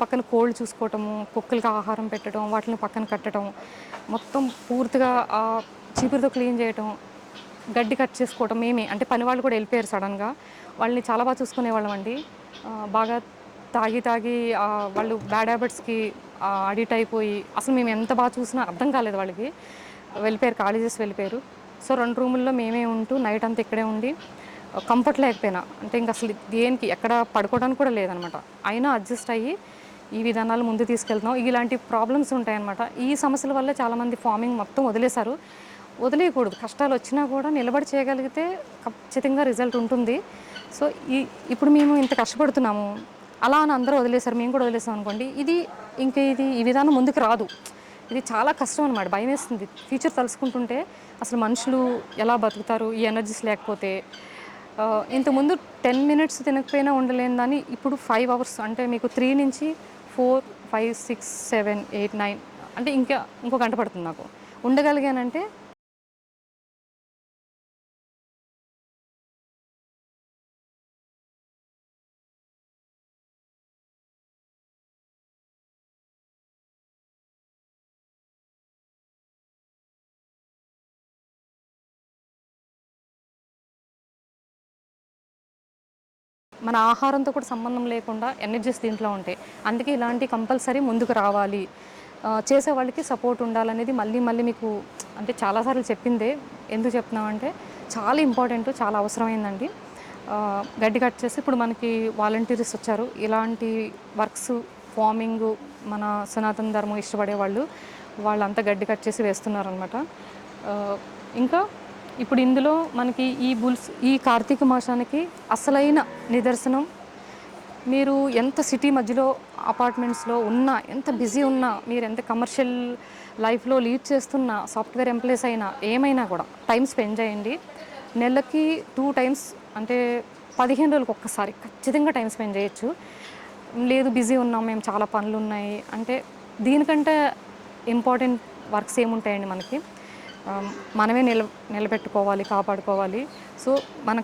పక్కన కోళ్ళు చూసుకోవటము, కుక్కలకి ఆహారం పెట్టడం, వాటిని పక్కన కట్టడం, మొత్తం పూర్తిగా చీపురుతో క్లీన్ చేయటం, గడ్డి కట్ చేసుకోవటం మేమే. అంటే పనివాళ్ళు కూడా వెళ్ళిపోయారు సడన్‌గా. వాళ్ళని చాలా బాగా చూసుకునేవాళ్ళమండి. బాగా తాగి తాగి వాళ్ళు బ్యాడ్ హ్యాబిట్స్‌కి అడిక్ట్ అయిపోయి అసలు మేము ఎంత బాగా చూసినా అర్థం కాలేదు వాళ్ళకి. వెళ్ళిపోయారు, ఖాళీ చేసి వెళ్ళిపోయారు. సో 2 రూముల్లో మేమే ఉంటూ నైట్ అంతా ఇక్కడే ఉండి కంఫర్ట్ లేకపోయినా అంటే ఇంక అసలు దేనికి ఎక్కడ పడుకోవడానికి కూడా లేదనమాట. అయినా అడ్జస్ట్ అయ్యి ఈ విధానాలు ముందు తీసుకెళ్తున్నాం. ఇలాంటి ప్రాబ్లమ్స్ ఉంటాయన్నమాట. ఈ సమస్యల వల్ల చాలామంది ఫార్మింగ్ మొత్తం వదిలేశారు. వదిలేయకూడదు. కష్టాలొచ్చినా కూడా నిలబడి చేయగలిగితే ఖచ్చితంగా రిజల్ట్ ఉంటుంది. సో, ఇప్పుడు మేము ఇంత కష్టపడుతున్నాము. అలా అని అందరూ వదిలేశారు. మేము కూడా వదిలేసాం అనుకోండి. ఇది ఈ విధానం ముందుకు రాదు. ఇది చాలా కష్టం అనమాట. భయమేస్తుంది. ఫ్యూచర్ తలుచుకుంటుంటే అసలు మనుషులు ఎలా బతుకుతారు ఈ ఎనర్జీస్ లేకపోతే? ఇంతకుముందు 10 మినిట్స్ తినకపోయినా ఉండలేని దాన్ని ఇప్పుడు 5 అవర్స్ అంటే మీకు 3 నుంచి 4, 5, 6, 7, 8, 9 అంటే ఇంకో గంట పడుతుంది నాకు. ఉండగలిగానంటే మన ఆహారంతో కూడా సంబంధం లేకుండా ఎనర్జీస్ దీంట్లో ఉంటాయి. అందుకే ఇలాంటి కంపల్సరీ ముందుకు రావాలి. చేసేవాళ్ళకి సపోర్ట్ ఉండాలనేది మళ్ళీ మళ్ళీ మీకు అంటే చాలా సార్లు చెప్పిందే. ఎందుకు చెప్తున్నామంటే చాలా ఇంపార్టెంట్, చాలా అవసరమైందండి. గడ్డి కట్ చేసి ఇప్పుడు మనకి వాలంటీర్స్ వచ్చారు. ఇలాంటి వర్క్స్ ఫార్మింగు మన సనాతన ధర్మం ఇష్టపడే వాళ్ళంతా గడ్డి కట్ చేసి వేస్తున్నారనమాట. ఇంకా ఇప్పుడు ఇందులో మనకి ఈ కార్తీక మాసానికి అసలైన నిదర్శనం మీరు ఎంత సిటీ మధ్యలో అపార్ట్మెంట్స్‌లో ఉన్నా, ఎంత బిజీ ఉన్నా, మీరెంత కమర్షియల్ లైఫ్‌లో లీడ్ చేస్తున్నా, సాఫ్ట్‌వేర్ ఎంప్లాయీస్ అయినా, ఏమైనా కూడా టైం స్పెండ్ చేయండి. నెలకి 2 టైమ్స్ అంటే 15 రోజులకి ఒక్కసారి ఖచ్చితంగా టైం స్పెండ్ చేయొచ్చు. లేదు బిజీ ఉన్నాం, మేము చాలా పనులున్నాయి అంటే దీనికంటే ఇంపార్టెంట్ వర్క్స్ ఏముంటాయండి మనకి? మనమే నిలబెట్టుకోవాలి, కాపాడుకోవాలి. సో, మనకి